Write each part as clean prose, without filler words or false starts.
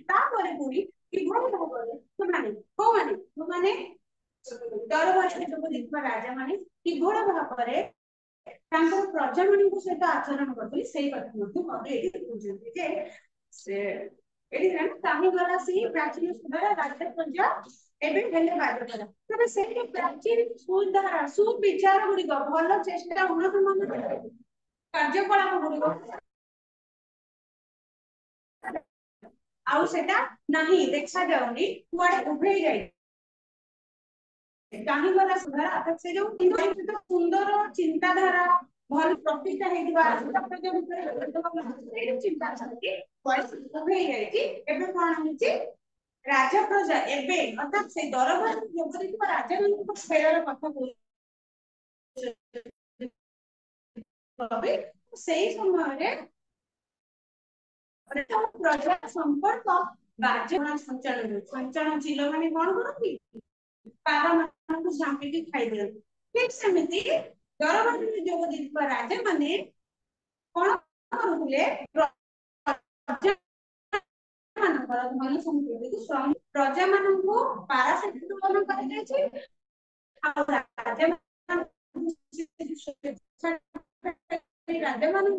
तापर पुणी किभଳି भाବରେ ସେମାନେ କୋଉମାନେ ଯୋଉମାନେ ଦରବାରରେ ଯୋଗ ଦେଇଥିବା ରାଜା ମାନେ କିଭଳି ଭାବରେ ତାଙ୍କର ପ୍ରଜାମାନଙ୍କ ସହିତ ଆଚରଣ କରୁଥିଲେ ସେଇ କଥା ମଧ୍ୟ କବି ଏଠି ବୁଝୁଛନ୍ତି ଯେ ସେ ଏଠି ନା କାହିଁ ଗଲା ସେଇ ପ୍ରାଚୀନ ସୁଧାର ରାଜ୍ୟ ପ୍ରଜା ଏବେ ହେଲେ ବାଧ୍ୟକର ତେବେ ସେଇ ପ୍ରାଚୀନ ସୁଧାରା ସୁବିଚାର ଗୁଡିକ ଭଲ ଚେଷ୍ଟା ଉନ୍ନତ ମାନର କାର୍ଯ୍ୟକଳାପ ଗୁଡିକ ଆଉ ସେଟା ନାହିଁ ଦେଖା ଯାଉନି କୁଆଡେ ଉଭେଇ ଯାଇ କାହିଁ ଗଲା ସୁଧାର ଅର୍ଥାତ ସେ ଯୋଉ ସୁନ୍ଦର ଚିନ୍ତାଧାରା ଭଲ ପ୍ରତିଷ୍ଠା ହେଇଥିବା ପ୍ରଜ ଭିତରେ ଚିନ୍ତା ଉଭେଇ ଯାଇଛି ଏବେ କଣ ହେଇଛି ରାଜପ୍ରଜା ଏବେ ଅର୍ଥାତ ସେଇ ଦରବାର ଯୋଗ ଦେଇଥିବା ରାଜାମାନଙ୍କ ଖେଳର କଥା କହୁଛନ୍ତି ସେଇ ସମୟରେ ପ୍ରଜା ସମ୍ପର୍କ ବାଜଣା ସଞ୍ଚାଳନ ଚିଲ ମାନେ କଣ କରନ୍ତି ପାରମାନଙ୍କୁ ଝାମ୍ପିକି ଖାଇଦିଅନ୍ତି ଠିକ ସେମିତି ଦରବାରରେ ଯୋଗ ଦେଇଥିବା ରାଜା ମାନେ କଣ କରୁଥିଲେ ଧନ ସମ୍ପତ୍ତି ପ୍ରଜା ମାନଙ୍କୁ ପାରାସେଟନ କରାଯାଇଛି ଆଉ ରାଜା ମାନଙ୍କୁ ସ୍ୱେଚ୍ଛାଚାରୀ ରାଜା ମାନେ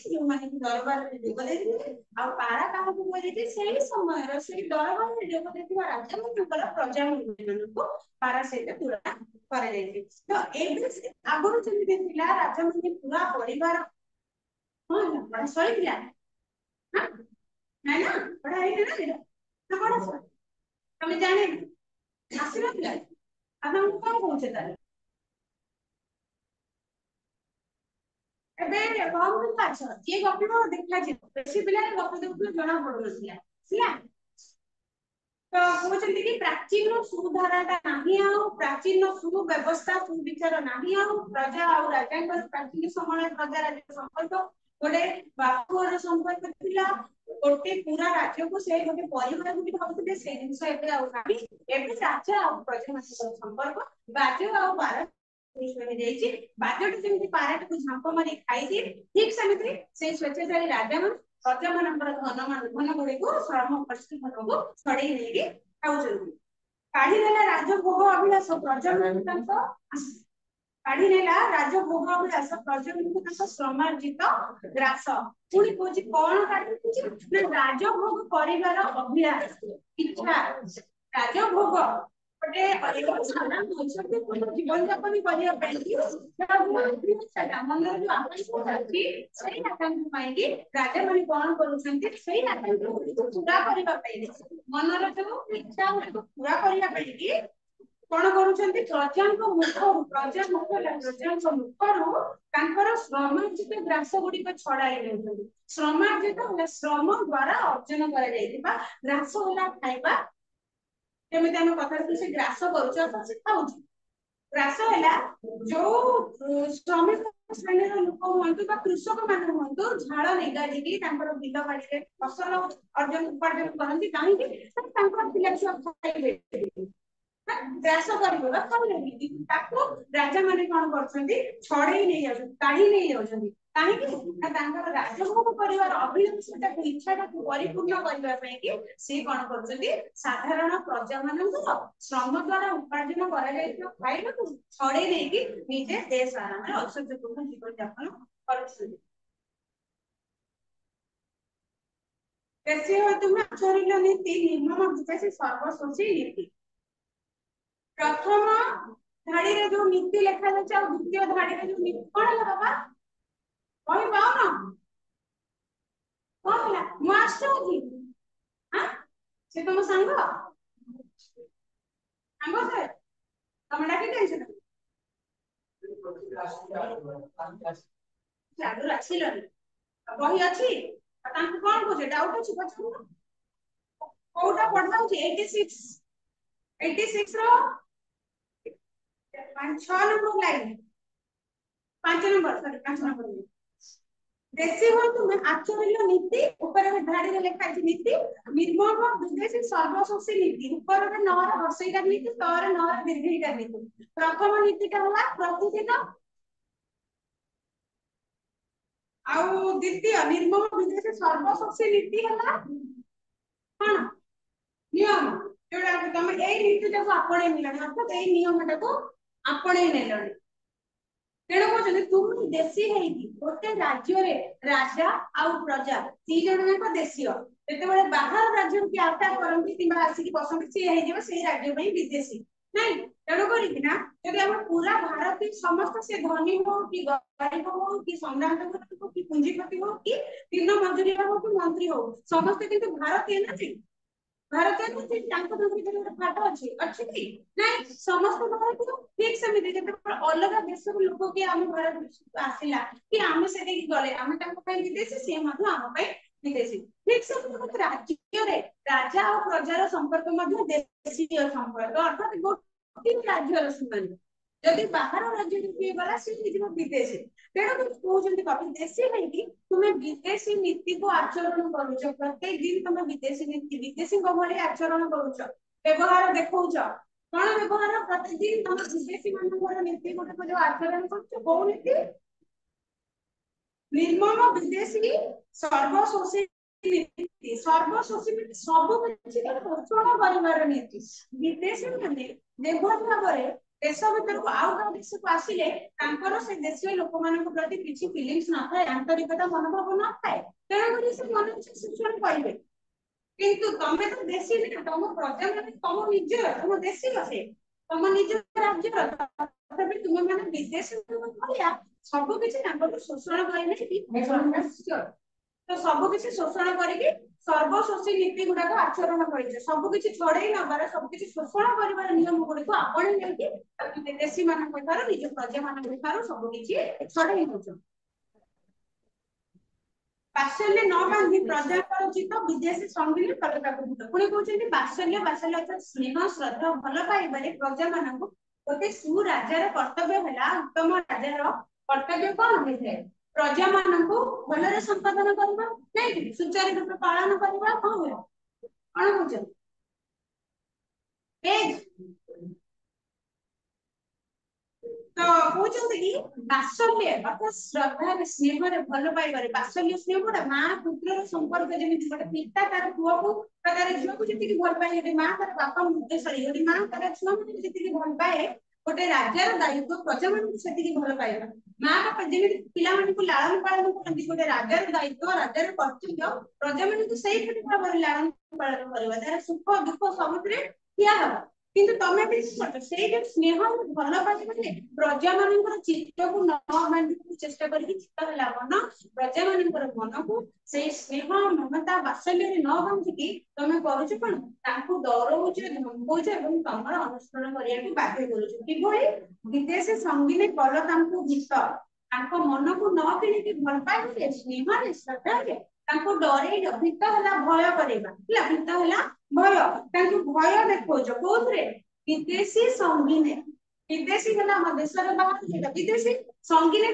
ଯୋଉମାନେ ଦରବାରରେ ଯୋଗ ଦେଇଥିଲେ ଆଉ ପାରା କାହାକୁ କୁହାଯାଇଛି ସେଇ ସମୟର ସେଇ ଦରବାରରେ ଯୋଗ ଦେଇଥିବା ରାଜା ମାନଙ୍କର ପ୍ରଜା ମାନଙ୍କୁ ପାରା ସହିତ ତୁଳନା କରାଯାଇଛି ତ ଏବେ ଆଗରୁ ଯେମିତି ଥିଲା ରାଜା ମାନେ ପୁରା ପରିବାର ହଁ ସରିଥିଲା ନାଇଁ ନା ପଢା ହେଇଥିଲା ନା କଣ ତମେ ଜାଣିନ ଆସିନଥିଲା ଆଉ ତମକୁ କଣ କହୁଛେ ତାହେଲେ ଏବେ କମ ପିଲା ଅଛ କିଏ ଗପିବ ଦେଖାଯିବ ବେଶୀ ପିଲା ଗପ ଦେଖୁଥିଲେ ଜଣା ପଡୁନଥିଲା ହେଲା ତ କହୁଛନ୍ତି କି ପ୍ରାଚୀନ ସୁଧାରାଟା ନାହିଁ ଆଉ ପ୍ରାଚୀନ ସୁବ୍ୟବସ୍ଥା ସୁବିଚାର ନାହିଁ ଆଉ ପ୍ରଜା ଆଉ ରାଜାଙ୍କର ପ୍ରାଚୀନ ସମୟରେ ପ୍ରଜା ରାଜ୍ୟ ସମ୍ପର୍କ ଗୋଟେ ବାପୁର ସମ୍ପର୍କ ଥିଲା ଗୋଟେ ପୁରା ରାଜ୍ୟକୁ ସେ ଗୋଟେ ପରିବାରକୁ ବି ଭାବୁଥିଲେ ସେଇ ଜିନିଷ ଏବେ ଆଉ ନାହିଁ ଏବେ ରାଜା ଆଉ ପ୍ରଜା ମାନଙ୍କର ସମ୍ପର୍କ ବାଜ ଆଉ ବାର ଯାଇଛି ବାଜଟା ଯେମିତି ପାରାଟାକୁ ଝାମ୍ପ ମାରି ଖାଇଦିଏ ଠିକ ସେମିତି ସେଇ ସ୍ୱେଚ୍ଛାଚାରୀ ରାଜା ମାନେ ପ୍ରଜା ମାନଙ୍କର ଧନ ଗୁଡିକୁ ଶ୍ରମ ଧନକୁ ଛଡେଇ ନେଇକି ଖାଉଛନ୍ତି କାଢିନେଲା ରାଜଭୋଗ ଅଭିଳାଷ ପ୍ରଜା ମାନଙ୍କୁ ତାଙ୍କ କାଢିନେଲା ରାଜଭୋଗ ଅଭିଳାଷ ପ୍ରଜା ମାନଙ୍କୁ ତାଙ୍କ ଶ୍ରମାର୍ଜିତ ଗ୍ରାସ ପୁଣି କହୁଛି କଣ କାଢିଛି ନା ରାଜଭୋଗ କରିବାର ଅଭିଳାଷ ଇଚ୍ଛା ରାଜଭୋଗ ଗୋଟେ ଜୀବନ ଯାପନ କରିବା ପାଇଁ ମନର ଯୋଉ ଆକାଂକ୍ଷା ଅଛି ସେଇ ଆକାଂକ୍ଷା ପାଇଁକି ରାଜା ମାନେ କଣ କରୁଛନ୍ତି ସେଇ ଆକାଂକ୍ଷା ଗୁଡିକୁ ପୁରା କରିବା ପାଇଁ ମନର ଯୋଉ ଇଚ୍ଛା ଗୁଡିକୁ ପୁରା କରିବା ପାଇଁକି କଣ କରୁଛନ୍ତି ପ୍ରଜାଙ୍କ ମୁଖରୁ ତାଙ୍କର ଶ୍ରମାର୍ଜିତ ଗ୍ରାସ ଗୁଡିକ ଛଡାଇ ନେଉଛନ୍ତି ଶ୍ରମାର୍ଜିତ ହେଲା ଶ୍ରମ ଦ୍ଵାରା ଅର୍ଜନ କରାଯାଇଥିବା ଗ୍ରାସ ହେଲା ଖାଇବା ଯେମିତି ଆମେ କଥାରେ ସେ ଗ୍ରାସ କରୁଛୁ ଅର୍ଥାତ ସେ ଖାଉଛୁ ଗ୍ରାସ ହେଲା ଯୋଉ ଶ୍ରମିକ ଶ୍ରେଣୀର ଲୋକ ହୁଅନ୍ତୁ ବା କୃଷକ ମାନେ ହୁଅନ୍ତୁ ଝାଳ ନିଗାଡିକି ତାଙ୍କର ବିଲ ବାଡିରେ ଫସଲ ଉପାର୍ଜନ କରନ୍ତି କାହିଁକି ତାଙ୍କର ପିଲା ଛୁଆ ଖାଇବେ ଗ୍ରାସ କରିବ ବା ଖାଉନାହାନ୍ତି ତାକୁ ରାଜା ମାନେ କଣ କରୁଛନ୍ତି ଛଡେଇ ନେଇ ଯାଉଛନ୍ତି କାଢି ନେଇ ଯାଉଛନ୍ତି କାହିଁକି ନା ତାଙ୍କର ରାଜଭୋଗ କରିବାର ଅଭିଳାଷଟାକୁ ଇଚ୍ଛାଟାକୁ ପରିପୂର୍ଣ୍ଣ କରିବା ପାଇଁ କି ସେ କଣ କରୁଛନ୍ତି ସାଧାରଣ ପ୍ରଜା ମାନଙ୍କର ଶ୍ରମ ଦ୍ଵାରା ଉପାର୍ଜନ କରାଯାଇଥିବା ଖାଇବାକୁ ଛଡେଇ ନେଇକି ନିଜେ ଦେଶ ଆରାମରେ ଐଶ୍ୱର୍ଯ୍ୟପୂର୍ଣ୍ଣ ଜୀବନ ଯାପନ କରୁଛନ୍ତି ଦେଶୀୟ ତୁମେ ଆଚରିତ ନୀତି ନିର୍ମମ ବିକାଶୀ ସର୍ବଶୋଷୀ ନୀତି ପ୍ରଥମ ଧାଡିରେ ଯୋଉ ନୀତି ଲେଖାଯାଇଛି ଆଉ ଦ୍ୱିତୀୟ ଧାଡିରେ ଯୋଉ ନୀତି କଣ ହେଲା ବାବା କହିପାଉନ କଣ ହେଲା ମୁଁ ଆସୁଛି ସେ ତମ ସାଙ୍ଗ ସେ ତମେ ଡାକି ଦେଇଛ ଆଗରୁ ଆସିଲନି ବହି ଅଛି ତାଙ୍କୁ କଣ କହୁଛ ଡାଉଟ ଅଛି ପଚାରୁନ କୋଉଟା ପଢା ହଉଛି 86 ର 6 ନମ୍ବର ଲାଇନ 5 ନମ୍ବର ଦେଶୀ ହୁଅ ତୁମେ ଆଚରିତ ନୀତି ଉପରେ ଧାଡିରେ ଲେଖା ହେଇଛି ନୀତି ନିର୍ମମ ବିଦେଶୀ ସର୍ବଶୋଷୀ ନୀତି ଉପରେ ନଅର ହର୍ଷଇକାର ନୀତି ତଳେ ନଅର ଦୀର୍ଘଇକାର ନୀତି ପ୍ରଥମ ନୀତିଟା ହେଲା ପ୍ରତିଦିନ आउ द्वितीय निर्मम विदेशी सर्वशक्ति नीति हला हां नियम जोड़ा तुम ए नीति को आपणे मिलन अर्थात ए नियम को आपणे नेलनी तेणु कहते तुम देशी है गोटे राज्य राजा आउ प्रजा दी जन जाक देशीय जेतेबेले बाहर राज्य की अटैक करती कि आसिक बसंत सी है राज्य में विदेशी नहीं तेणु करना जब हम पूरा भारत समस्त से धनी हो कि गरीब हो कि सम्राट हो कि पूंजीपति हो कि दिन मजूरी हो कि मंत्री हो समस्त किंतु भारतीय ना भारतीय नीति फाट अच्छी अच्छी कि नहीं समस्त भारतीय ठीक सेमती जब अलग देश लोक कि आम भारत आसला कि आम से गले आम विदेशी सी आम विदेशी ठीक से राज्य राजा और प्रजार संपर्क देशीय संपर्क अर्थात गोटे राज्यर सीमानी जदि बाहर राज्य किए गला सी विदेशी तेणु कहते कवि देशी नहीं तुम्हें विदेशी नीति को आचरण करुच प्रत्येक दिन तुम विदेशी नीति विदेशी भाई आचरण करुच व्यवहार देखौच कौन व्यवहार प्रत्येक दिन तुम विदेशी मान नीति गुड़िक जो आचरण करुच कौ नीति निर्मम विदेशी सर्वशोषी नीति सर्वशोषी सब किसी पोषण कर नीति विदेशी माने जेभली भाव देश भर को आउ गए देश को आसिले से देशीय लोक मान प्रति किसी फिलिंग्स न थाए आंतरिकता मनोभाव न थाए तेणुकर से मन शोषण करेंगे किंतु तमें तो देशी ना तुम प्रजा मान तुम निज तुम देशी से तुम निज राज्य तथापि तुम मैंने विदेश भलिया सब किसी शोषण करेंगे तो सब किसी शोषण करके सर्वशोषी नीति गुड़ाक आचरण कर सब किसी छड़े नबार सब किसी शोषण कर नियम गुड़िक आपणे नहीं विदेशी मान निज प्रजा मान सब किसी छड़े बात्सल्य न बांधि प्रजा चित्त विदेशी संगिनी प्रजाकृत पुणी कहते बात्सल्य बात्सल्य अर्थात स्नेह श्रद्धा भल पाइबारे प्रजा मान गोटे सुराजार कर्तव्य है उत्तम राजार कर्तव्य कौन होता है प्रजा मान भलरे संपादन करवा नहीं सुचारू रूप पालन करवा कौन कौन तो कहते कि बात्सल्य अर्थात श्रद्धा स्नेह भल पाइबारे बात्सल्य स्नेह गोटे माँ पुत्र संपर्क जमी गोटे पिता तार पुआ को तार झील को जी भल पाए माँ तार बापा सॉरी माँ तार छुआ मान जी भल पाए गोटे राजार दायित्व प्रजा मान भल पाइबा माँ बापा जमी पिला लालन पालन करती गोटे राजार दायित्व राजार कर्तव्य प्रजा मान से भाव लालन पालन करवा तार सुख दुख सब ठिया किंतु तमे भी से जो स्नेह भल पाइबे प्रजा मान चित्त को न बांधि चेष्टा करके चित्त लावन प्रजा मान मन को से स्नेह ममता बात्सल्य न बांधिकी तमे करूछ कोन ताकू डरौछ धमकौछ एवं तमर अनुसरण करिया के बाध्य करूछ किभली विदेश संगिनी कल तांकू भीत तांको मन को न किने भल पाइबे स्नेह रे श्रद्धा रे तांको डरे भीत हला भय करेबा हला भीत हला भय तांको भय देखौछ कोथरे विदेशी संगिनी विदेशी हला हम देश रे बाहर जेटा विदेशी संगिनी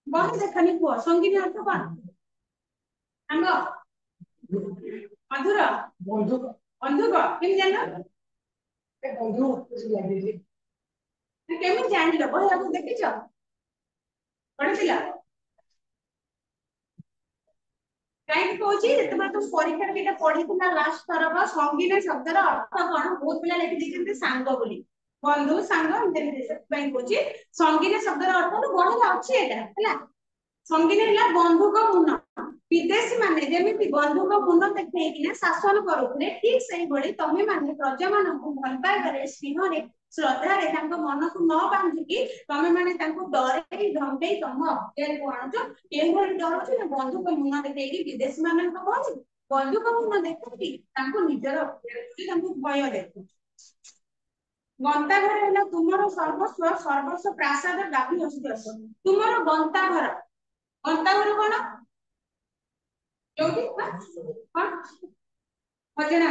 बहुत देखनी को संगिनी अर्थ कोन अंग मधुर बंधुक बंधुक केम जानो ए बंधु केम जानिलो बहिया को देखिछ पढिथिला कहीं कहूँ जिते तुम परीक्षा में पढ़ी लास्ट थरक संगीन शब्दर अर्थ कौन बहुत पिला लिखी देखते सांग बोली बंधु सांग कहूँ संगीन शब्दर अर्थ बढ़िया अच्छी है संगीन है बंधुक मुन विदेशी माने जमी बंधुक मुन देखना शासन करुले ठीक से भाई तमें मैंने प्रजा मान भल पाइबारे स्नेह श्रद्धा मन को न बांधिकी तमें मैंने डरे धमकई तुम अख्तियार को आणुच के डरुच ना बंधुक मुन देखी विदेशी मान बंधुक मुन देखी निजर अख्तियार भय देखु गंताघर है तुम सर्वस्व सर्वस्व प्रासाद दाबी हस्त तुम गंताघर गंताघर कौन जो खजना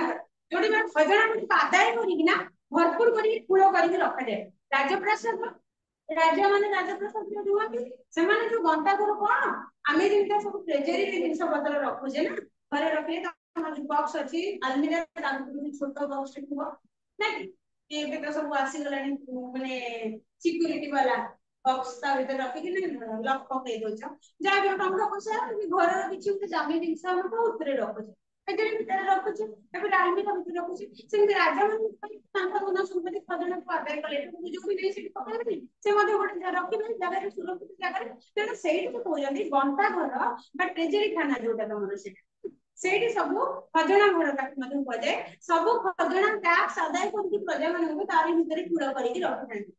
जो खजना आदाय करना भरपूर कूल कर रखा जाए राजप्रसाद राजा मान राजप्रसाद रुहती से जो गंताघर कौन आम जमी सब ट्रेजरी जिन पत्र रखुचे ना घरे रखे बक्स अच्छी आलमीरा छोट बक्स थी ना तो सब आसीगला माने सिक्यूरीटी वाला बक्स ता भीतर रखिक लक पकई दौच जहाँ भी टंका पैसा घर किसी गोटे जमी जिनस हम कौन रखुचे रखुचे आलमीरा भीतर रखुचे सेमती राजा मन संपत्ति खजना को आदाय कले जो भी नहीं पकड़े से गोटे रखिबे जगह सुरक्षित जगह तेणु से कहते गंता घर ट्रेजरी खाना जोटा तुम से सब खजना घर कहुए सब खजना टैक्स आदाय करके प्रजा मान तारी भितर कूड़ करके रखी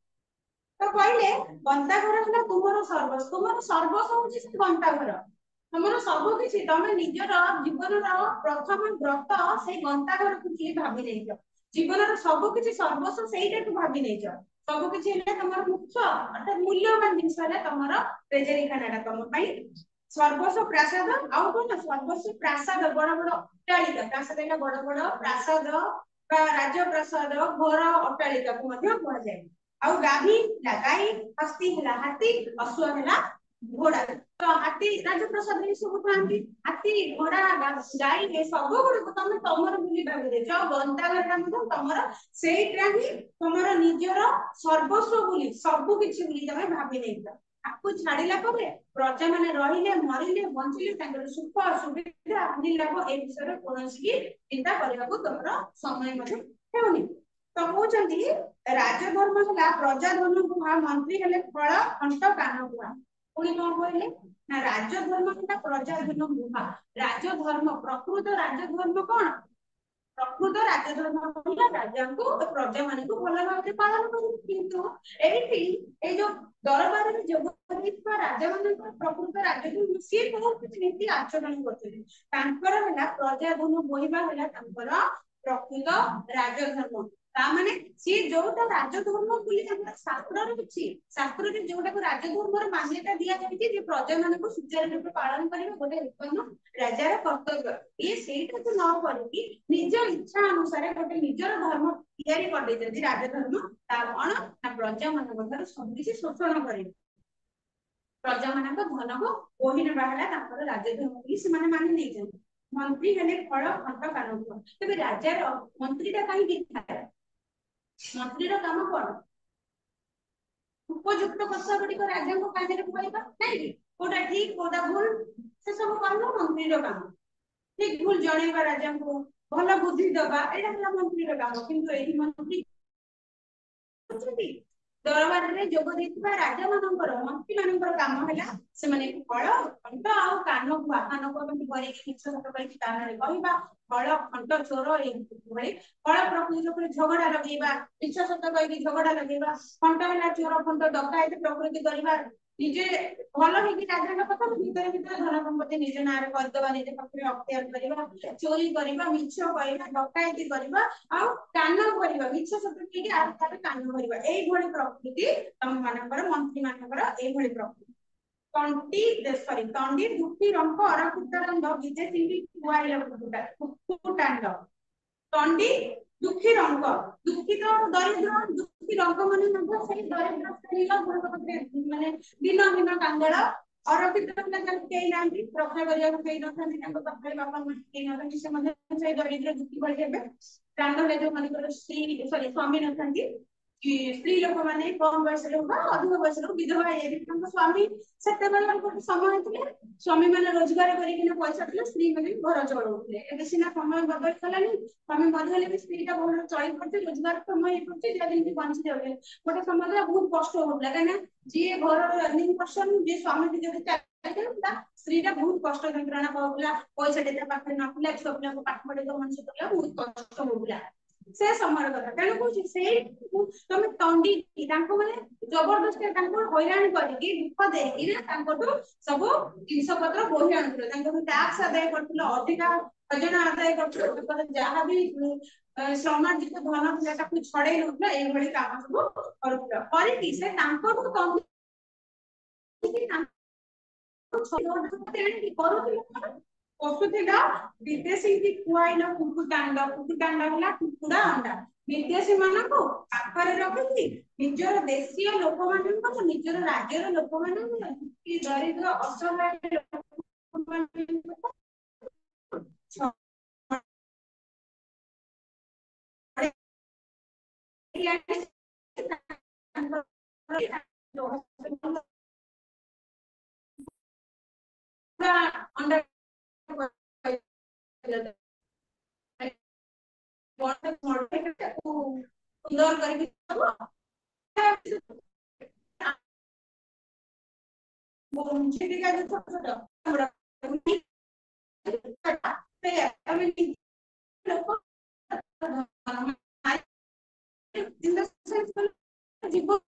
तो कहले गंता घर है तुम सर्वस्व हूँ गंता घर तुम सब किसी तुम निजर जीवन प्रथम व्रत से गंता घर को भावी नहीं जीवन सब किसी सर्वस्व से भावी नहीं सब किसी तुम मुख्य अर्थात मूल्यवान जिन तुम ट्रेजरी खाना तुम सर्वस्व प्रासाद आउ कौन सर्वस्व प्रासाद बड़ बड़ अट्टालिका प्रासाद बड़ बड़ प्रासाद राजप्रासाद घर अट्टालिका को कहुए आउ गाभी गाई हस्ती हाथी अश्व घोड़ा तो हाथी राजप्रसाद सब खाती हाथी घोड़ा गाई ये सब गुड़ तुम तुम भावी गंताघर तुम से तुम निजर सर्वस्व बोली सब किसी तुम भावी नहीं आपको छाड़ा प्रजा मैंने रही मरिले बंचिले सुख सुविधा लाभ ए विषय कौन चिंता करने को तुम समय होनी तो कहते राजधर्म है प्रजा धर्म गुहा मंत्री हेले फल अंत कान गुहा पुणी कौन कहले ना राजधर्म है प्रजा धर्म गुहा राजधर्म प्रकृत राजधर्म कौन प्रकृत राजधर्म राजा को प्रजा मान को भल भाव पालन कर जो दरबार में जोग राजा मान प्रकृत राजधर्म सी बहुत नीति आचरण करते प्रजा धर्म बोहिबा प्रकृत राजधर्म ताने सी जोटा राजधर्म बोली शास्त्र अच्छी शास्त्र जोटा को राजधर्म मान्यता दि जाए प्रजा मान को सुचारू रूप पालन करने गोटे उत्पन्न राजार कर्तव्य ये सेटा को न करके निज इच्छा अनुसार गोटे निजर धर्म तैयारी कर राजधर्म कौन ना प्रजा मान सब किसी शोषण कर प्रजा मान धन को बोही ना राजधर्म से मानि नहीं मंत्री हेले फल अंत कान तेज राजार मंत्रीटा कहीं थाए मंत्री काम कौन उपयुक्त कथा गुड़िक राजा को कान कहवा नहीं कोटा ठीक कोटा भूल से सब कम मंत्री काम ठीक भूल जन राजा को भल बुद्धि दबा यहाँ मंत्री काम कि मंत्री दरबार में जोग देता राजा मानकर मंत्री मानकर काम है से फल खंड आउ कान गुआ कान को कान कहवा फल खंड चोर ये फल प्रकृति झगड़ा लगेगा मिछ सत कही झगड़ा लगेगा खंड है चोर खंड डकायत प्रकृति करवा निजे भल हो राजा कथा भीतर भीतर धन संपत्ति निज ना करदे निज पाखे अख्तियार करवा चोरी करवा मिछ कहवा डकायती करवा आउ कान करवा मिछ सत कही कान करवा यही प्रकृति तुम मानकर मंत्री मानकर यही प्रकृति तंटी सॉरी तंडी दुखी रंग अरकुटांड विदेशी कुआइल कुकुटांड तंडी दुखी रंग दुखी तो दरिद्र दुखी रंग माने दरिद्र श्रेणी माने दिनहीन कांगल अरक्षित कई ना रक्षा करने कई नए बापा कई दरिद्र दुखी भाई प्राण जो मान स्त्री सॉरी स्वामी न स्त्री लोक मैंने कम बयस अधिक बयस विधवा स्वामी से समय थे स्वामी मैंने रोजगार करके पैसा थे स्त्री मैंने घर चलाऊे सीना समय बदल गलानी स्वामी मरगले भी स्त्रीटा भल चल पड़े रोजगार समय कर बंची जाए गोटे समय बहुत कष्ट होता कहीं जी घर अर्निंग पर्सन जी स्वामी जो स्त्रीटा बहुत कष्ट जंत्रणा पाला पैसा पाखे ना छुआ पिला पाठ पढ़े मनुष्य कला बहुत कष्ट होता से समय कथा तेणु कौन तुम तंडी माने जबरदस्त हैरान करके दुख देकी सब जिनस पत्र बोही आणुल टैक्स आदाय कर अधिका खजना आदाय कर जहाँ भी श्रमार्जित धन था छड़े नौला ये काम सब कर पशुला विदेशी खुआल कुकुटांड कुकुटांड है कुकुड़ा अंडा विदेशी मान को पाखरे रखी निजर देशीय लोक मान निजर राज्यर लोक मान दरिद्र असहाय अंडर सुंदर करके वो मुझे क्या जो छोटा छोटा I in the sense জীবন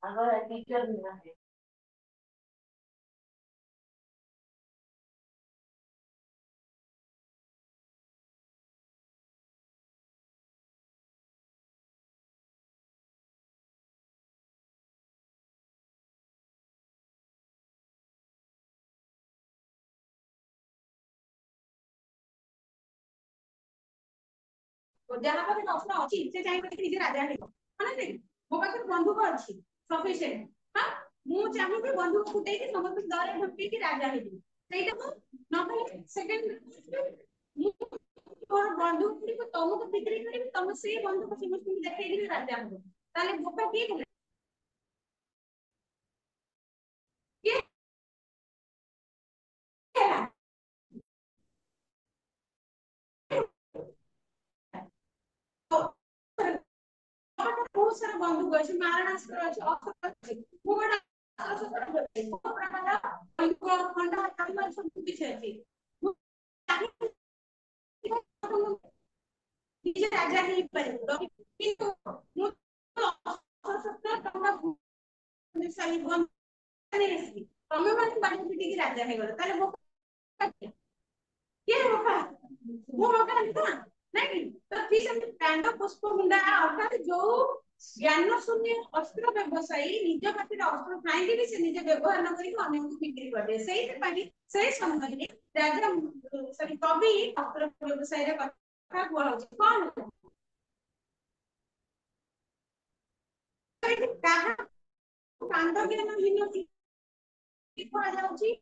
अगर टीचर नहीं है तो जहाँ पर ऑप्शन अच्छी से चाहे तो निजे राजा है ना नहीं मो पाखे बंदूक अच्छी सफिशिएंट हां मु चाहे कि बंदूक फुटे कि समस्त दरे धमकी कि राजा है ସେଇଟା ମୁଁ ନହେଲେ ସେକେଣ୍ଡ ତୋର ବନ୍ଧୁକ ଗୁଡ଼ିକୁ ତମକୁ ବିକ୍ରି କରିବି ତମ ସେଇ ବନ୍ଧୁକ ସମସ୍ତଙ୍କୁ ଦେଖେଇକି ରାଜା ହବ ତାହେଲେ ବୋକା କିଏ ହେଲା କିଏ ହେଲା बहुत सारा बंधुक अच्छे मारणास्त्र अच्छे अस्त्र अच्छे मुगटा खंडा तालिबान सब किछ अछि निजे राजा ही परिबो किंतु मु सशस्त्र टंका सही बन नहीं आसी तमे माने बाटी पिटी की राजा हे गलो ताले बोका के बोका वो बोका नहीं नहीं तो फिर हम कांड पुष्प मुंडा अर्थात जो ज्ञान शून्य अस्त्र व्यवसायी निज पाखे अस्त्र खाई भी से निजे व्यवहार न करी अन्य को बिक्री कर दे सही पानी सही समय रे राजा सॉरी कवि अस्त्र व्यवसाय रे कथा हुआ होची कोन कहा कांड ज्ञान हीन की कहा जाउची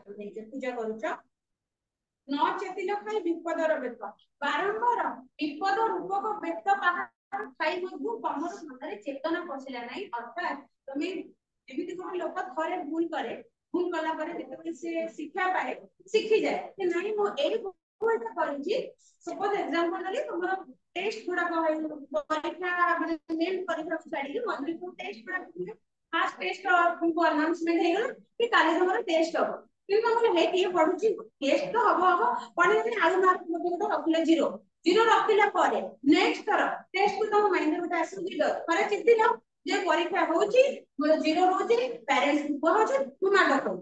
पूजा करूछ न चेतिल खाई विपदर बेत बारंबार विपद रूपक बेत बाहर खाई मधु तमर मनरे चेतना पसिला नाही अर्थात तमे एमिति कोन लोक थरे भूल करे भूल कला करे जेते से शिक्षा पाए सीखी जाए कि नहीं मो एई भूलटा करिछि सपोज एग्जांपल ले तमर टेस्ट गुडा परीक्षा माने मेन परीक्षा छाडी के मंथली टेस्ट गुडा फास्ट टेस्ट को अनाउंसमेंट हे गेल कि काले तमर टेस्ट हो কিন্তু আমরা হেটি পড়ুছি টেস্ট তো হবো হবো পড়ে যদি আলু মার্ক মধ্যে গোটা রখিলে জিরো জিরো রখিলা পরে নেক্সট থর টেস্ট কো তম মাইন্ড রে গোটা আসু কি ডর পরে চিন্তিল যে পরীক্ষা होची মোর জিরো होची पेरेंट्स को कहछ तू मार दो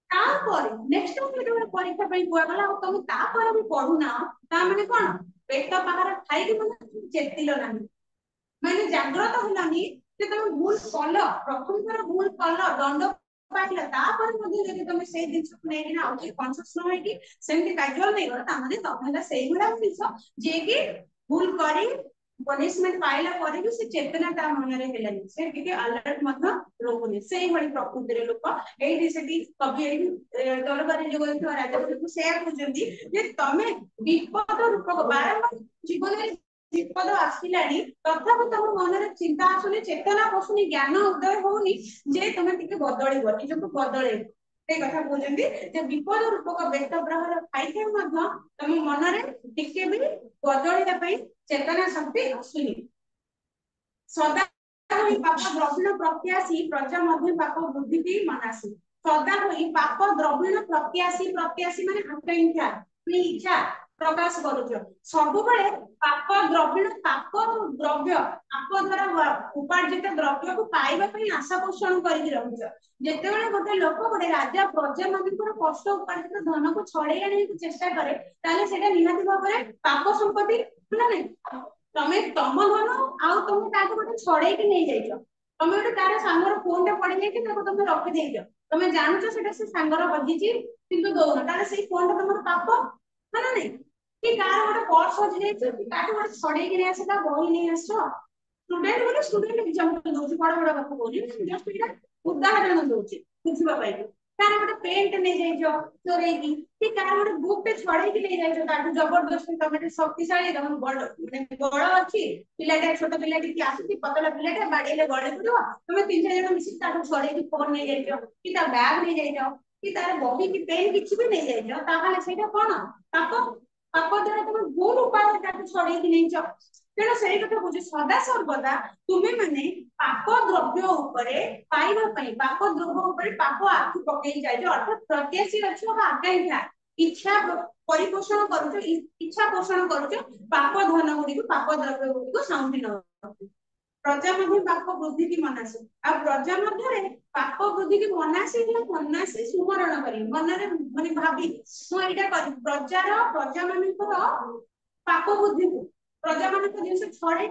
तापर नेक्स्ट टाइम जेते परीक्षा पई बुआ गला तुम तापर भी पढु ना ता माने कोन पेट बाहर खाई के मन चेतिल नाही माने जागृत होलानी जे तुम भूल कल प्रथम थर भूल कल दंड पाइला तापर मध्ये जदि तुम से जिंस को नै ना आउट कॉन्शियस न होई कि सेमति कैजुअल नै गला ता माने तमला सेही गुडा जिंस जे कि भूल करी पनिशमेंट पाइला पर भी से चेतना ता मन रे हेलानी से कि अलर्ट मत रोकुनी सेही भली प्रकृति रे लोक एही सेठी कवि एही दरबारी जो गई राजा को शेयर करजंदी जे तमे विपद रूप बारंबार जीवन रे विपद आसिलानी तथापि तुम मन रे चिंता आसुनी चेतना पसुनी ज्ञान उदय होनी जे तुम टिके बदलिबो निजको बदलेबो से कथा बोलजंदी जे विपद रूपक बेत प्रहर खाइथे मध्य तुम मन रे टिके भी बदलिबा पई चेतना शक्ति आसुनी सदा होई पाप द्रव्य प्रत्याशी प्रजा मध्य पाप बुद्धि की मनासी सदा होई पाप द्रव्य प्रत्याशी प्रत्याशी माने आकांक्षा इच्छा प्रकाश करूछ सब बेले पाप द्रव्य पाप द्रव्य पाप द्वारा उपार्जित द्रव्य को पाइबा पई आशा पोषण करि रहउछ जेतेबेले गोटे लोक गोटे राजा प्रजा मानकर कष्ट उपार्जित धन को छड़े आने को चेष्टा करे ताले सेटा निहाती भाबरे पाप संपत्ति ना नै तमे तम धन आउ तमे ताको गोटे छड़े के नै जाइछ तमे गोटे तार सांगर फोन रे पड़ी जाय कि ताको तमे रखि देइछ तमे जानुछ सेटा से सांगर बजिची किंतु दोन ताले सेई फोन रे तमर पाप ना नै कि कार गोटे पर्स हजि जाइछ कि ताको गोटे छड़े के नै आसेता बही नै आसछ स्टूडेंट बोले स्टूडेंट एग्जांपल दोछि बड़ बड़ बात बोली जस्ट इटा उदाहरण दोछि बुझिबा पाई कार गोटे पेंट नै जाइछ चोरै कि कार गोटे बुक पे छड़े कि नै जाइछ ताको जबरदस्ती तमे शक्तिशाली तम बड़ माने बड़ अछि पिलाटा छोट पिलाटी कि आसी पतला पिलाटा बाडीले गडे पड़ो तमे तीन चार जण मिसी ताको छड़े कि फोन नै जाइछ कि ता बैग नै जाइछ कि तार बही कि पेन किछि भी नै जाइछ ताहाले सेटा कोन पाप पाप द्वारा तुम भूल उपाय ताको छड़े कि नै जाइछ तेणु से कथा बुझे सदा सर्वदा तुम्हें माने पाप द्रव्य उपरे पाइबा पई पाप द्रव्य उपरे पाप आखि पकई जाय जो अर्थात प्रत्याशी अछि बा आकांक्षा इच्छा परिपोषण करूछ इच्छा पोषण करूछ पाप धन गुडी को पाप द्रव्य गुडी को साउंडी न प्रजा मध्ये पाप वृद्धि की मनासी आ प्रजा मध्ये पाप वृद्धि की मनासी मनासी सुमरण करी मनरे माने भाबी मु एटा करी प्रजा मानकर पाप बुद्धि को प्रजा मान जिन छड़े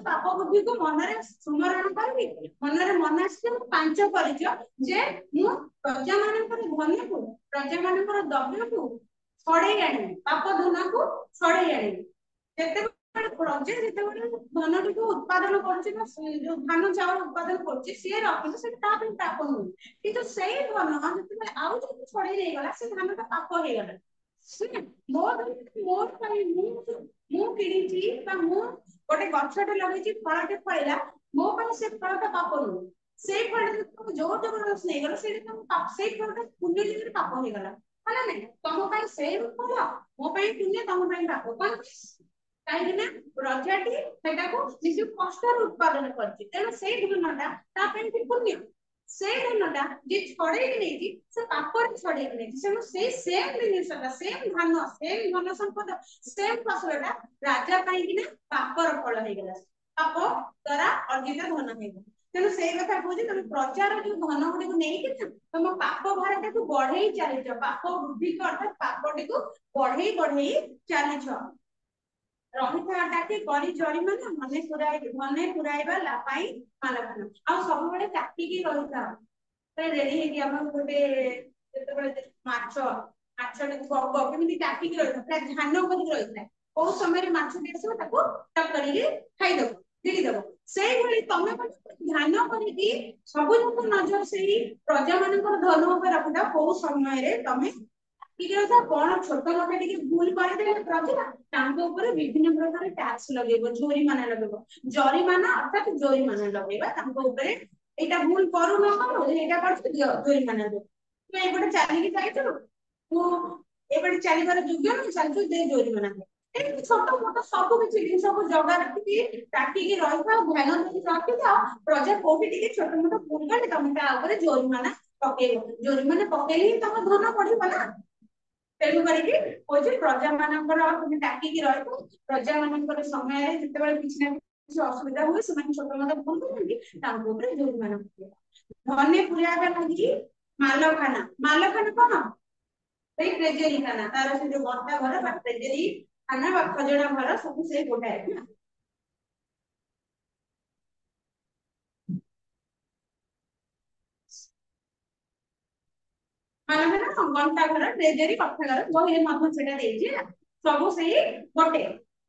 पाप बुद्धि को मनरे सुमरण करी मनरे मनासी पांच परिच जे मु प्रजा मान धन को प्रजा मान द्रव्य को छड़े आनी पाप धन को छड़े आनी प्रजा जिते धन टी उत्पादन कर धान चाउल उत्पादन कर सी रखी से पाप नुह कि से धन जो आउ जो छड़े नहीं गला से धान टा पाप हो गला मोर मु किणी मु गोटे गछटे लगे फलटे फलला मो से फलटा पाप नुह से फल जो जबरदस्त नहीं गला से से फलटा पुण्य जगह पाप हो गला है ना तुम से फल मो पुण्य तुम पाप कौन कहीं प्रजाटी निज कष्ट उत्पादन करेणु से धनटा पुण्य से धनटा जी छड़े से पापर छड़े तेणु से सेम जिनसा सेम धन संपद सेम फसलटा राजा पापर फल हो गला पाप द्वारा अर्जित धन हो तेणु से कथा कहे तुम प्रजार जो धन गुड़ी को नहीं तुम पाप भारत को बढ़ई चलीच पाप वृद्धि अर्थात पापटी को बढ़ई बढ़ई चलीच रही करी जरिमाना मने पुराइबा लापाई मालखाना आ सब बेले काटिकी रही था रेडी हेकी हम गोटे जेतेबेले माछ माछटे केमिति काटिकी रही था पूरा ध्यान करके रही था को समय माछटी आसो ताको टक करिके खाइदबो गिरी दबो सेही भली तमे ध्यान करिकी सब जक नजर सेही प्रजा मानकर धन उपर रखिदा को समय रे तमे कौन छोट मोटे भूल करदे प्रजा विभिन्न प्रकार टैक्स लगे जोरिमाना लगे जरिमाना अर्थात जोरिमाना लगे यहाँ भूल करू न करू यहाँ जोरिमाना दे तू एपटे चलिकी जाइए चलबार योग्य न चलु दे जोरिमाना दे छोट मोट सब किसी जिन को जगह रखी टाटिकी रही था ध्यान रखी था प्रजा कौटी छोट मोट भूल कले तुम जोरिमाना पकेब जोरिमाना पकेले ही तुम धन बढ़ ना तेणु करके प्रजा मानकर तुम टाकिकी रही प्रजा मानकर समय जिते किसी ना किसी असुविधा हुए से छोट मोट भूल करते जोरिमाना धने पुरावा लगी मालखाना कौन ट्रेजेरी खाना तार से जो बंटा घर ट्रेजेरी खाना खजड़ा घर सब से गोटाए मानकर गंताघर ट्रेजरी कक्षाघर बही मध्य सेटा देछि सब सेही गोटे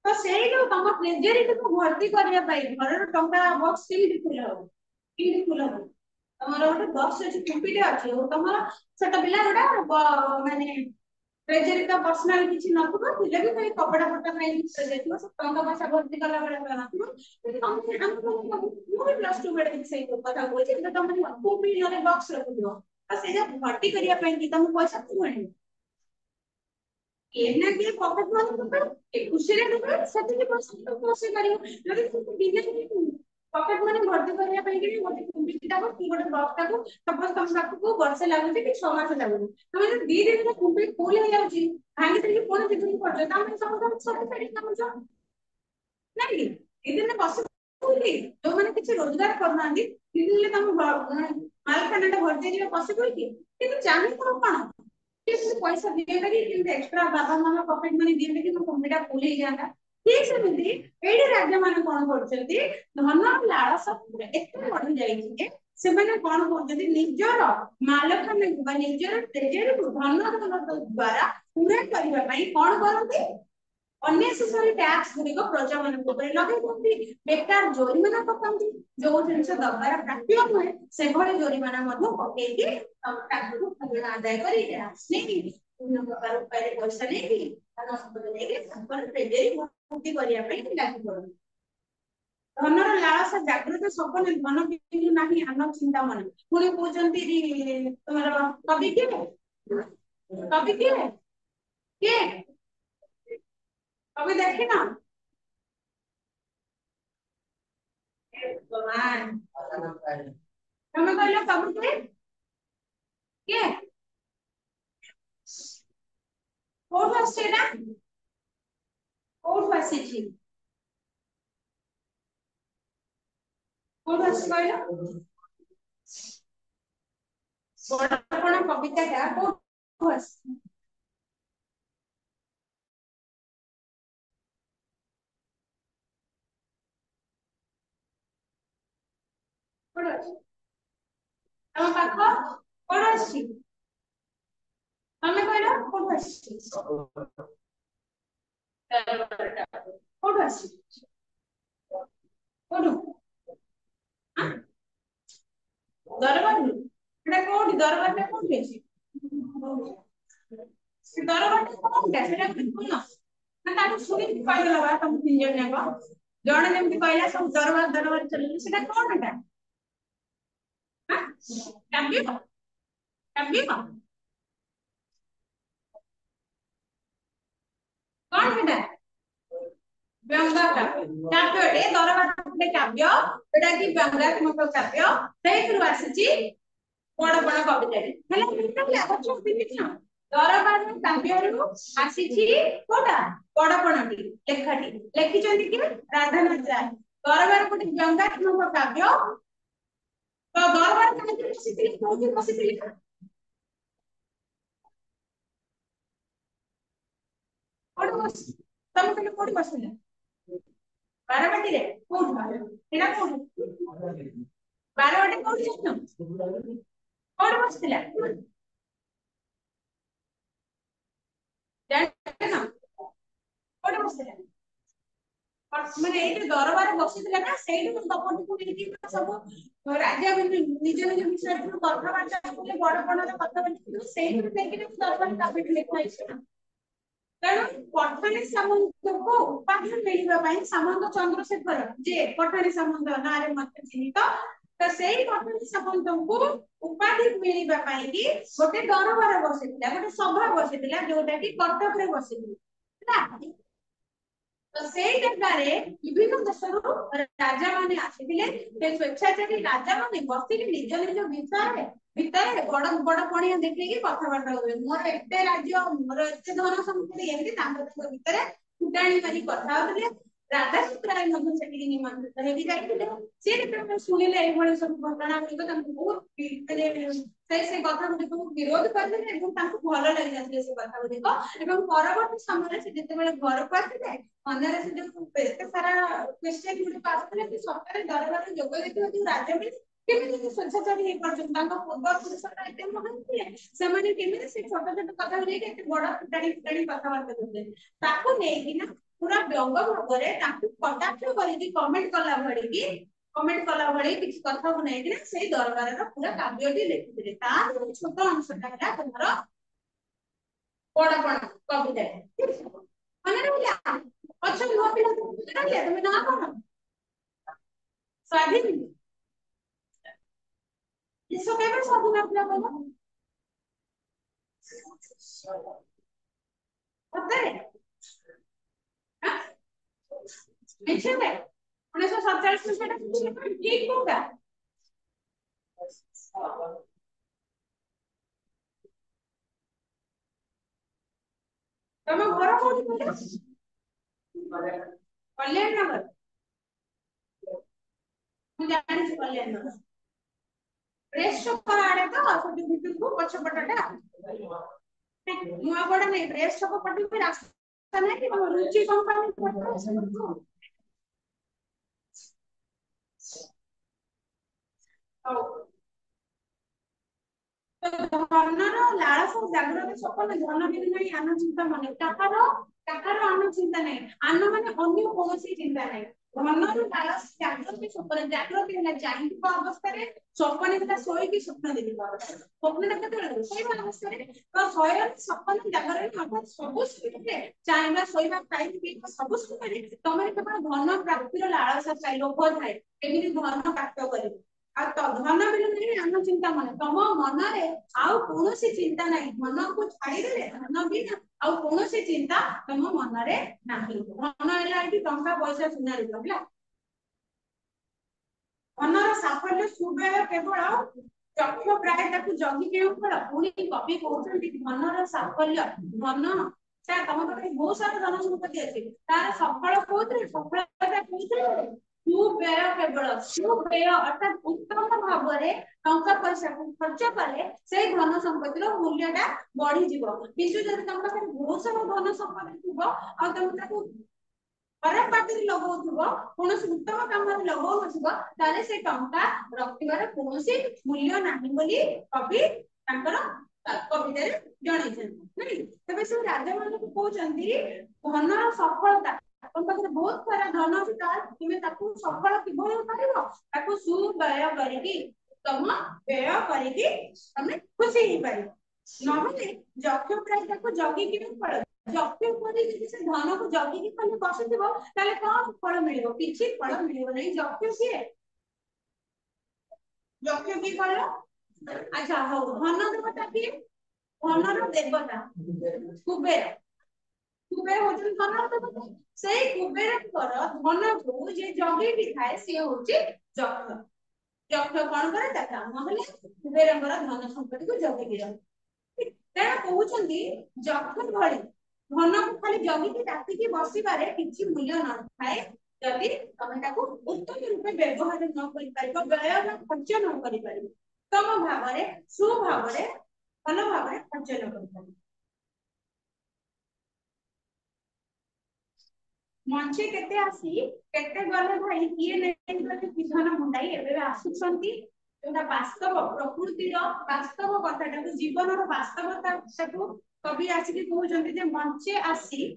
तो सेही जो तम ट्रेजरी को भर्ती करिया पाई घर टंका बॉक्स केमि फुल हो तमर गोटे बॉक्स अछि कंप्यूटर अछि और तमर सेटा बिला गोटा माने ट्रेजरी का पर्सनल किछि नथुबो थिले भी खाली कपड़ा फटा नै से जेतिबो सब टंका पैसा भर्ती करला बेला नथुबो तो हम मु प्लस 2 बेले से कथा बोलछि तो तम कंप्यूटर बॉक्स रखियो आ से जब भर्ती करिया पाई कि तम पैसा तू आनी केना के पॉकेट मनी तो ए खुशी रे तो सती के पैसा तो कोसे करियो यदि तू बिना पॉकेट मनी भर्ती करिया पाई कि मोटे कंप्यूटर को की गोटे बॉक्स को सपोज तुम सबको वर्ष लागुची कि 6 मास लागुची तुम जो 2 दिन में कंप्लीट फुल हो जाउची भांगी तरी कोन दिन पड़छ तम सब सब सारी काम छ नहीं इदिन बस फुली जो माने किछ रोजगार करनांदी दिल्ली तम माल खानाटा भर्ती जे पॉसिबल कि किंतु चाहे तो कोन किस पैसा दिए करी किंतु एक्स्ट्रा बाबा मामा पॉकेट मनी दिए कि कंप्यूटर फुल हो जाता ठीक सेमिति एडी राज्य माने कोन करछंती धन लालस एते बढ़ी जाई जे ସେମାନେ କଣ କରୁଛନ୍ତି ନିଜର ମାଲଖାନା ବା ନିଜର ଟ୍ରେଜେରୀ ଧନ ଦ୍ୱାରା ପୂରା କରିବା ପାଇଁ କଣ କରନ୍ତି ଅନେସେସରି ଟ୍ୟାକ୍ସ ଗୁଡିକ ପ୍ରଜାମାନଙ୍କ ଉପରେ ଲଗେଇ ଦିଅନ୍ତି ବେକାର ଜୋରିମାନା ପକାନ୍ତି ଯୋଉ ଜିନିଷ ଦବାର ପ୍ରାପ୍ୟ ନୁହେଁ ସେଭଳି ଜୋରିମାନା ମଧ୍ୟ ପକେଇକି ତାଙ୍କୁ ଆଦାୟ କରି ଟ୍ୟାକ୍ସ ନେଇକି ବିଭିନ୍ନ ପ୍ରକାର ଉପାୟରେ ପଇସା ନେଇକି ଧନ ସମ୍ପତ୍ତି ନେଇକି ତାଙ୍କର ଟ୍ରେଜେରୀ ଭର୍ତ୍ତି କରିବା ପାଇଁ ଲାଗି ପଡନ୍ତି धनर लालसा जागृत सपन धन किंतु नाही आन चिंता मन पुणी कहते तुम कवि किए कवि देखे ना भगवान तुम कहल कवि किए कौन आसेना कौन आसी कौन आसी कहल बड़पण कविता कौन आसी तम पाख कौन आसी तमें कहल कौन आसी कौन आसी कौन दरबार एटा कोठी दरबार में कोठी अछि दरबार कोन सेटा कोन ना ताको सुनि कहला बा तुम तीन जन जाको जणे जेमति कहला सब दरबार दरबार चलले सेटा कोन एटा हां काव्य कोन सेटा व्यंगात्मक काव्य ए दरबार गोटे काव्य एटा कि व्यंगात्मक काव्य सेहिरु आसीची बड़ बड़ कविता हेला मिटला बच्चो दिमिना दरबार काव्यरु आसीची कोटा बड़पणटी लेखाटी लेखिचंती कि राधानाथ राय दरबार गोटे व्यंगात्मक काव्य तो दरबार काव्य बसिथिले कोठी बसिथिले कोठी बस तम कने कोठी बसिले बारवाटी रे कोठी एटा कोठी बारवाटी कोठी जानो कोठी बसिथिला जानो कोठी बसिथिला माने एई दरबार बसिथिला ना सेही तपन को नेकी सब राजा निज निज विषय कथाबार्ता कले बड़पणर कथाबार्ता सेही नेकी दरबार काव्य लिखा है तेणु पठाणी सामंत को उपाधि मिलवा सामंत चंद्रशेखर जे पठाणी सामंत ना मत चिन्हित तो सेही पठाणी सामंत को उपाधि मिलवा गोटे दरबार बसिथिला गोटे सभा बसिथिला जोटा कि कटक रे बसिथिला तो सेही जगह विभिन्न देशरू राजा माने आसीथिले से स्वेच्छाचारी राजा माने बसिक निज निज विषय भितर बड़ बड़ पणिया देखिए कथबार्ता हुए मोर एते राज्य मोर एते धन संपत्ति एमती तांको भितर फुटाणी मारी कथा होले राधा सुत्राय मधु सेठी निमंत्रित हेबी जाइथिले से जेते सुनिले एई भଳି सब घटना गुडिक तांको बहुत माने से कथा गुडिक विरोध करले एवं तांको भलो लागि जाथिले से कथा गुडिक एवं परवर्ती समय से जेते बेले घर को आथिले अन्य से जो एते सारा क्वेश्चन गुडिक आथिले कि सरकार दरबार जोग देखियो जो राजा भी केमिति स्वच्छाचारी हे परछन तांको पूर्व पुरुषटा एते महान थिले सेमाने केमिति से छोट छोट कथा नै के बड़ फुटाणी कथा बात करते ताको नै कि ना पूरा व्यंग भाबरे ताको कटाक्ष करी कमेंट कला भड़ी की कमेंट कला भड़ी किछ कथा को नै कि ना सेही दरबार रो पूरा काव्यटी लिखिथिले तार छोट अंशटा हला तमरो बड़ बड़ कविता मने रहला अच्छा नुआ पिला रहले तुम ना कोन स्वाधीन इसो केबे स्वाधीन आपला बोलो पता है हां पीछे में 1947 में सेटा पीछे ठीक होगा तम घर कोठी बोले कल्याण नगर मुझे जानी कल्याण नगर प्रेस छक आड़े तो सब भीतर को पछ पटटा मुआ बड़ा नहीं प्रेस छक पटू पे रास्ता नहीं कि रुचि कंपनी धनर लालस जागृत सपन धन बिन नहीं आन चिंता मन काकार आन चिंता नहीं आन माने अन्य कोनोसी चिंता नहीं धनर लालस जागृत सपन जागृत है चाहिए अवस्था रे सपन है सोई की स्वप्न देखि स्वप्न देखते तो सोई अवस्था रे तो स्वयं सपन जागृत अर्थात सब सुविधे चाहिए सोईबा खाई पी सब सुविधे तमरे केवल धन प्राप्तिर लालसा चाहि लोभ थाए केमिति धन प्राप्त करिवे आ तो धन बिना नहीं आन चिंता मन तम मन रे आउ कोनोसी चिंता नहीं मन को छाड़ी देले धन बिना आउ कोनोसी चिंता तम मन रे नाही धन एला कि टंका पैसा सुना रे बबला मनर साफल्य सुबह केवल चक्र प्राय ताकू जगी के ऊपर पुनी कवि कहउछन धनर साफल्य धन ता तम पाखे बहुत सारा धन संपत्ति अछि तार सफल कोथरे सफलता कोथरे सुव्यय केवल सुव्यय अर्थात उत्तम भाबरे टंका पैसा खर्च कले से धन संपत्ति रो मूल्यटा बढ़ी जीवो किछु जदि तम पाखे बहुत सारा धन संपत्ति थिबो आ तम ताकू खराब बात लगौथुबो कोनोसी उत्तम काम रे लगौनथुबो ताले से टंका रखिबार कोनोसी मूल्य नाही बोली कवि तांकर कविता रे जणैछन नै तबे से राजा मान को कहउचंती धनर सफलता अपन पाखे बहुत सारा धन अछि तार तुमे ताकू सफल किभଳି करिवो ताकू सुव्यय करिकि तम व्यय करिकि तमे खुशी ही पारिबो नहले जक्ष प्राय ताकू जगी कि फल जक्ष कोनी जदि से धन को जगी कि खाली बसिथिबो ताले कोन फल मिलिबो किछि फल मिलिबो नै जक्ष किए जक्ष की कहलो अच्छा हो धन देवता किए धनर देवता कुबेर कुबेर होचन धनर देवता सेई कुबेर कर धन को जे जगी भी थाए से होची जक्ष जक्ष कोन करे ता काम हले कुबेरंगर धन संपत्ति को जगी दियो तेना कहउछंती जक्ष भଳି धन को खाली जगी के राति की बसिबारे किछि मूल्य न थाए जदि तमे ताको उत्तम रूपे व्यवहार न करि पारिबो व्यय खर्च न करि पारिबो तम भावरे सुभावरे भल भावरे खर्च न करि पारिबो मंचे केते आसी केते गले भाई किए नै गले विधान मुंडाई एबे आसुछंती जोटा वास्तव प्रकृति रो वास्तव कथाटा को जीवन रो वास्तवता को कवि आसी कि कहउछंती जे मंचे आसी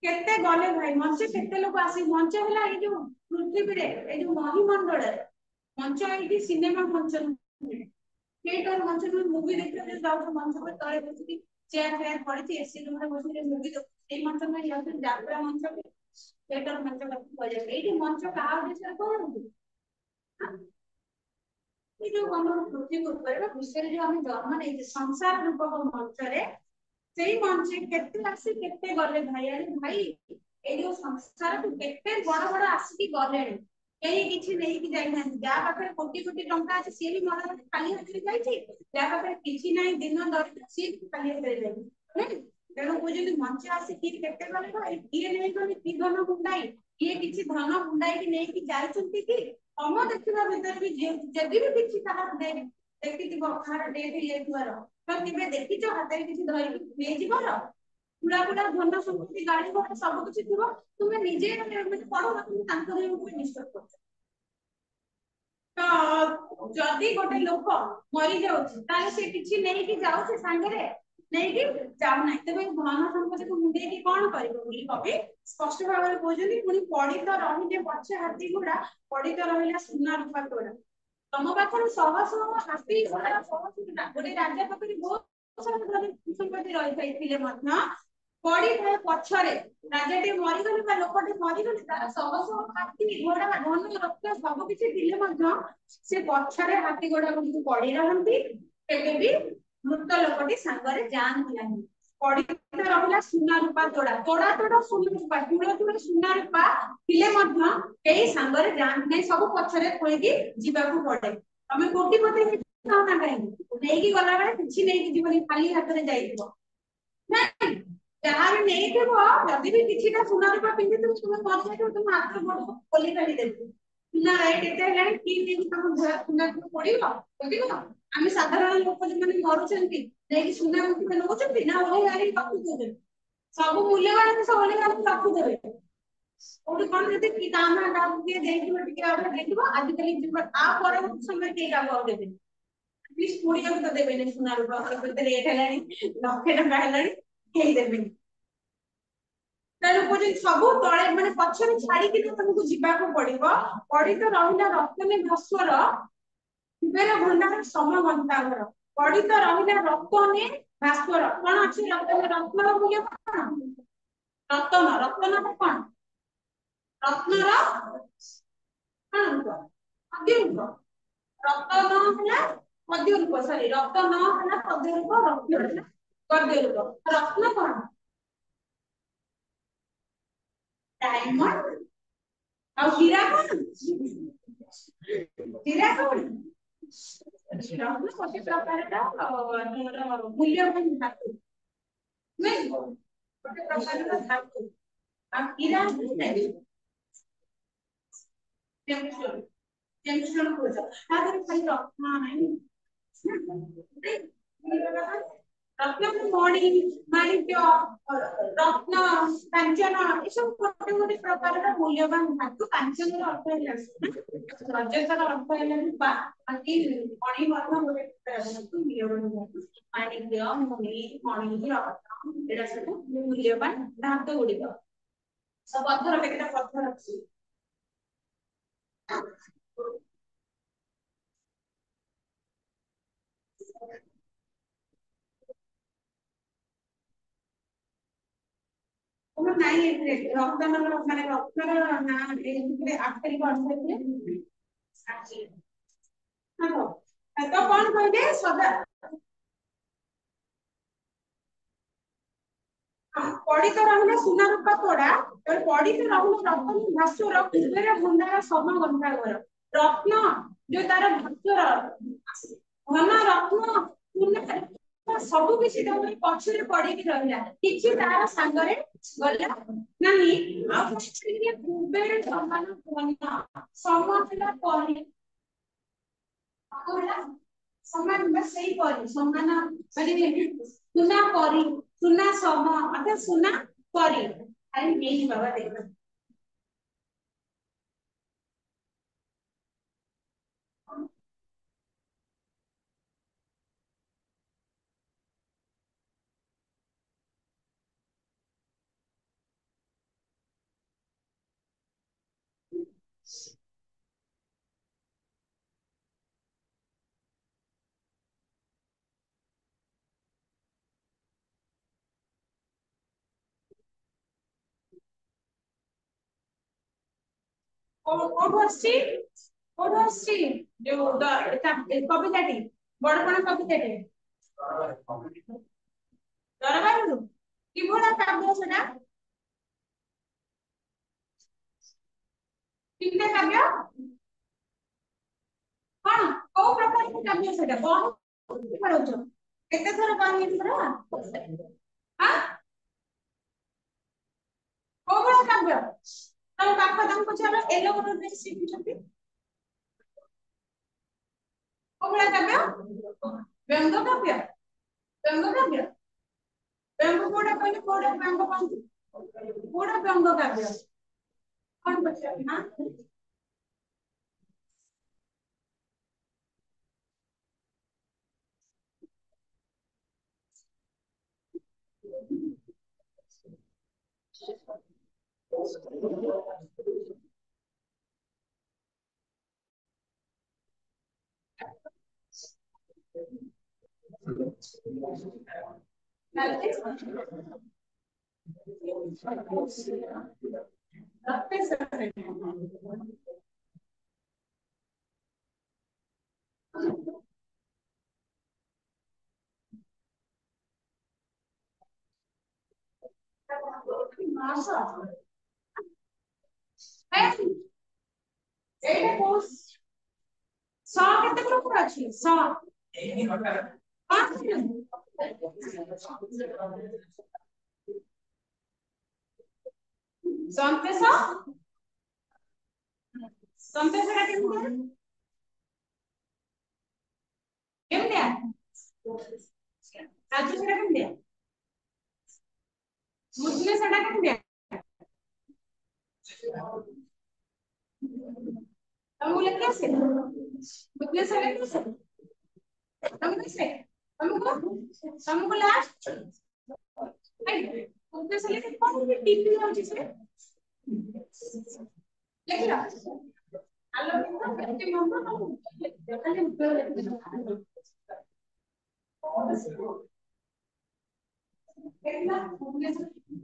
केते गले भाई मंचे केते लोग आसी मंच हला ए जो पृथ्वी रे ए जो महिमंडल मंच आइकी सिनेमा मंच थिएटर मंच में मूवी देखते जाउ मंच पर तळे बसिकी चेयर फेयर पड़ी एसी रूम में बसिके मूवी देख ए मंच में या फिर यात्रा मंच थिएटर मंच का एठी मंच का विषय कोन ये जो हम पृथ्वी ऊपर विषय जो हम जन्म नहीं संसार रूपक मंच रे सेही मंच केते आसी केते गले भाई अरे भाई ए जो संसार को केते बड़ बड़ आसी की गले केही किछि नहीं कि जाई ना जा पाखे कोटी कोटी टंका अछि से भी मरा खाली हाथ रे जाई छी जा पाखे किछि नहीं दिन दरिद्र से खाली हाथ रे जाई नहीं तेणु को जदि मंच आसी कि केते गले भाई किए नहीं गले कि धन मुंडाई किए किछि धन मुंडाई कि नहीं कि जाइछंती कि हम देखिबा भीतर भी जदि भी किछि ताहा दे देखिथिबो खार दे दिए दुआर तो केबे देखिछो हाथ रे किछि धरि नै जीवर पूरा पूरा धन संपत्ति गाड़ी घोड़ा सब किछि थिबो तुमे निजे पढ़ो तुम तांकर ऊपर निश्चित करछ तो जदि गोटे लोक मरी जाउछि ताले से किछि नै कि जाउछि संगरे नै कि जाउ नै तबे धन संपत्ति को मुंडे कि कोन करिवो बोली कवि स्पष्ट भाव में बोजनी पुनी पड़ी तो रहिले पछे हाथी गुडा पड़ी तो रहिला सुना रूपा तोड़ा तम पाखर शह शह हाथी घोड़ा शह शह गोटे राजा पाखर बहुत सारा धन संपत्ति रहि थाइथिले मध्य पड़ी थाए पछरे राजाटी मरीगले बा लोकटी मरीगले तार शह शह हाथी घोड़ा धन रक्त सब किछि दिले मध्य से पछरे हाथी घोड़ा को पड़ी रहंती केबे भी मृत लोकटी सांगरे जानती नाही पड़ी तो रहिला सुना रूपा तोड़ा तोड़ा तोड़ा सुना रूपा तुळे तुळे सुना रूपा थिले मध्य केही सांगरे जानती नाही सब पछरे कोइकी जीवाकू पड़े तमे कोटिपति ना काई नेकी गला बेले किछि नेकी जीवनी खाली हाथ रे जाइथिबो नहीं जहाँ भी नहीं थे वो जब भी किसी का सुना रूपा पिंदी तो तुम्हें मर जाए तो तुम हाथ में बोलो बोली खाली देते सुना राइट एते हेलानी तीन दिन तुम घर सुना को पड़िबो पड़िबो आमी साधारण लोक जे माने मरुचंती नेकी सुना मुक्ति में नोचंती ना ओले गाड़ी रखु देबे सब मूल्यवान से ओले गाड़ी रखु देबे ओडी कोन जति की काम ना काम के देखिबो टिके आबे देखिबो आज कली जीवन आ परवर्ती समय के काम कर देबे प्लीज पुड़िया भी तो देबे नहीं सुना रूपा के रेट हेलानी लक्षे टका हेलानी हेई देबे तेणु पूरी सब तले माने पछरे छाड़ी कि तुमको जीवाको पड़िबो पड़ी तो रहिला रत्ने भास्वर कुबेर भंडार सम गंताघर पड़ी तो रहिला रत्ने भास्वर कोन अछि रत्न रत्न मूल्य कोन रत्न रत्न तो कोन रत्न कोन मध्य रूप रत्न होला मध्य रूप सॉरी रत्न होला मध्य रूप रत्न होला गद्य रूप रत्न कोन डायमंड ଆଉ ହୀରା କଣ ହୀରା କଣ ରତ୍ନ ଗୋଟେ ପ୍ରକାରର ଆମର ମୂଲ୍ୟବାନ ଧାତୁ ନୁହେଁ ଗୋଟେ ପ୍ରକାରର ଧାତୁ ଆଉ ହୀରା କେମିତି କେମିତି କହୁଛ ତା ଦେହରେ ଖାଲି ରତ୍ନ ନାହିଁ रत्न मणि माणिक्य रत्न कांचन ये सब गोटे गोटे प्रकार मूल्यवान धातु कांचन अर्थ है रजतर अर्थ है बाकी मणि गोटे धातु मूल्यवान धातु माणिक्य मणि रत्न एटा सब मूल्यवान धातु गुड़िक सब पत्थर केते पत्थर अछि नहीं रक्तन माने रक्तर ना एथिरे आखरी वर्ष हां तो कौन कहले सदा पड़ी तो रहिला सुना रूपा तोड़ा तो पड़ी तो रहिला रत्न भास्वर कुबेर भंडार सम गंधाघर रत्न जो तार भास्वर धन रत्न सुना सब किसी तमरे पछरे पड़ी की रहिला किछि तार संगरे गला नाही आ पछरे कुबेर समान धन समतला परी होला समान बस सही परी समान माने सुना परी सुना सम अर्थात सुना परी अरे नहीं बाबा देखो कोड आछि कोड आछि जो कविताटी बड़पण कविताटी दरबारु कि भला काव्य सेटा किंते काव्य कोन को प्रकार के काव्य सेटा कोन पढौछ केते थर पानी थरा हां को भला काव्य तम काका तम पछार एलो गोटे ड्रेस सिखुछंती को भला काव्य व्यंग काव्य व्यंग काव्य व्यंग कोडा कहले कोडा व्यंग पांती कोडा व्यंग काव्य कोन पछार हां এইটা কোর্স স কেতে প্রকার আছে স পাঁচ সন্তেষ সন্তেষ এটা কেমনে রাজু সেটা কেমনে মুসলিম সেটা কেমনে तुमको लग कैसे मुझे से लग कैसे तुम कैसे तुमको तुमको लास्ट राइट तुमको से लग कौन सी टीपी हो जिसमें लिख लो हेलो बेटे मम्मा देखा नहीं ऊपर देखना तुमने से काम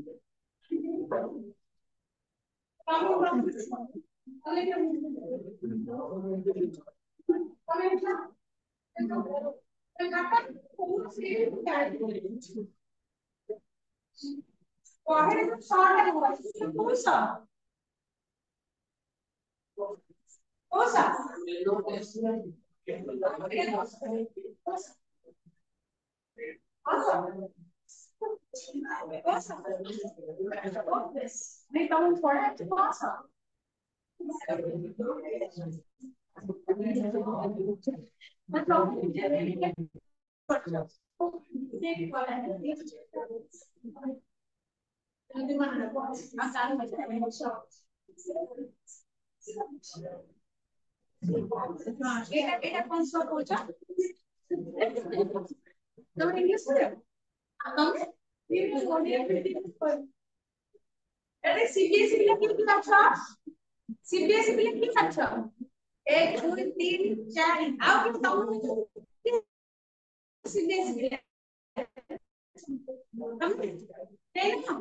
नहीं तुम थोड़ा अच्छा এটা কোন সব বলছো তোমরা ইংলিশ পড়ো তোমরা আরে সিবিএসই গুলো কি পাচ্ছ সিবিএসই গুলো কি পাচ্ছ 1 2 3 4 আও কি তোমরা সিবিএসই গুলো তোমরা তাই না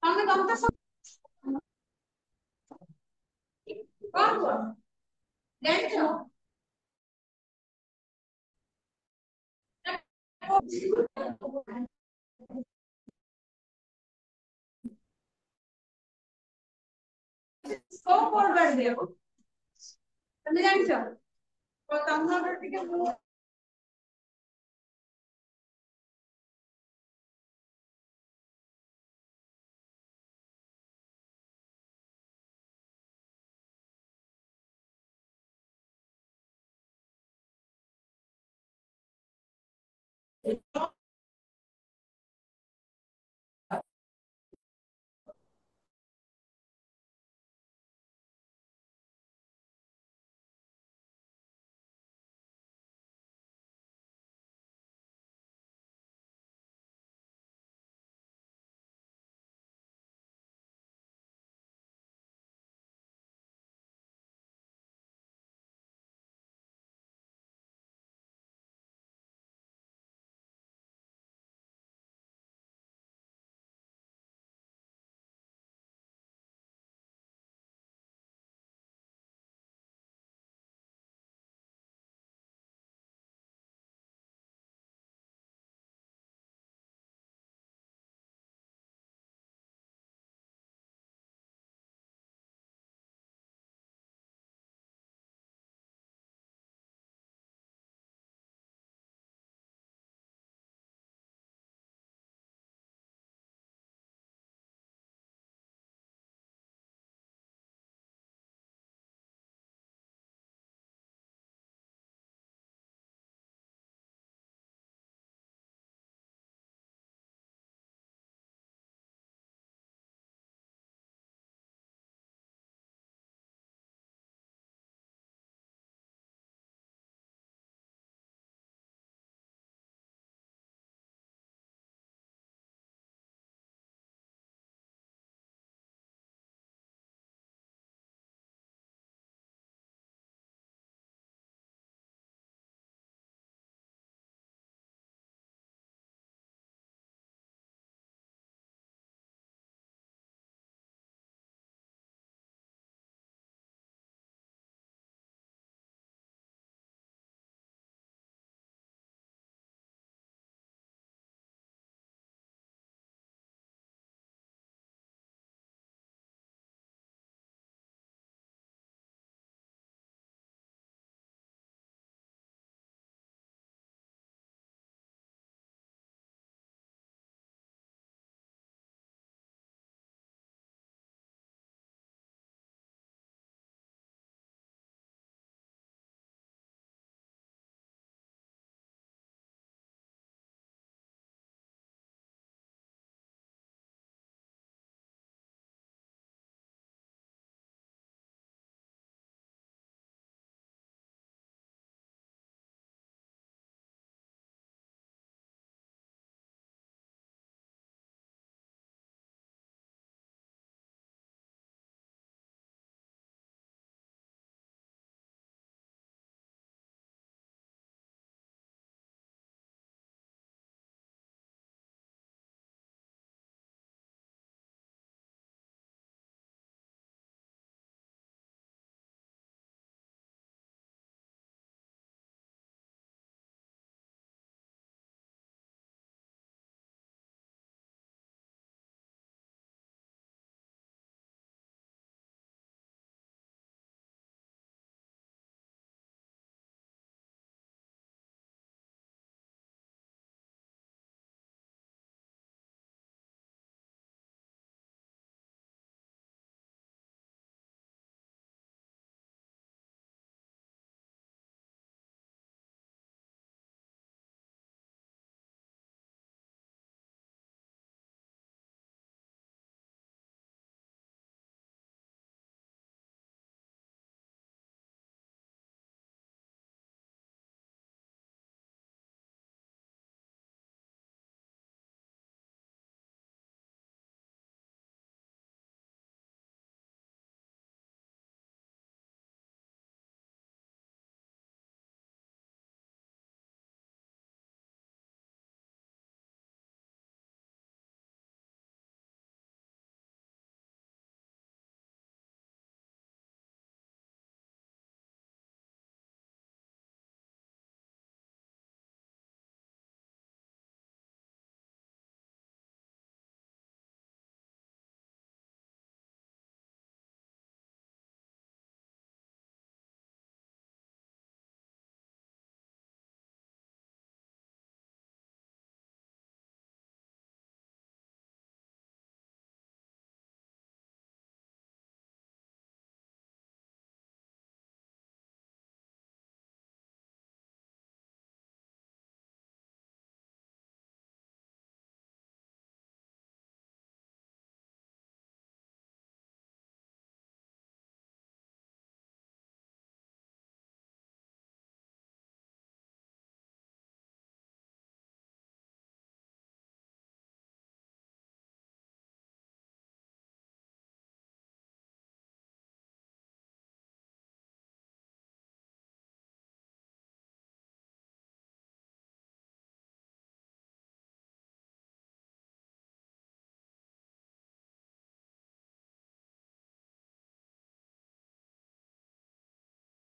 তোমরা তোমরা সব কোন কোন জানছো স্কোপ ফরওয়ার্ড দিও তুমি জানছো তো তোমরা থেকে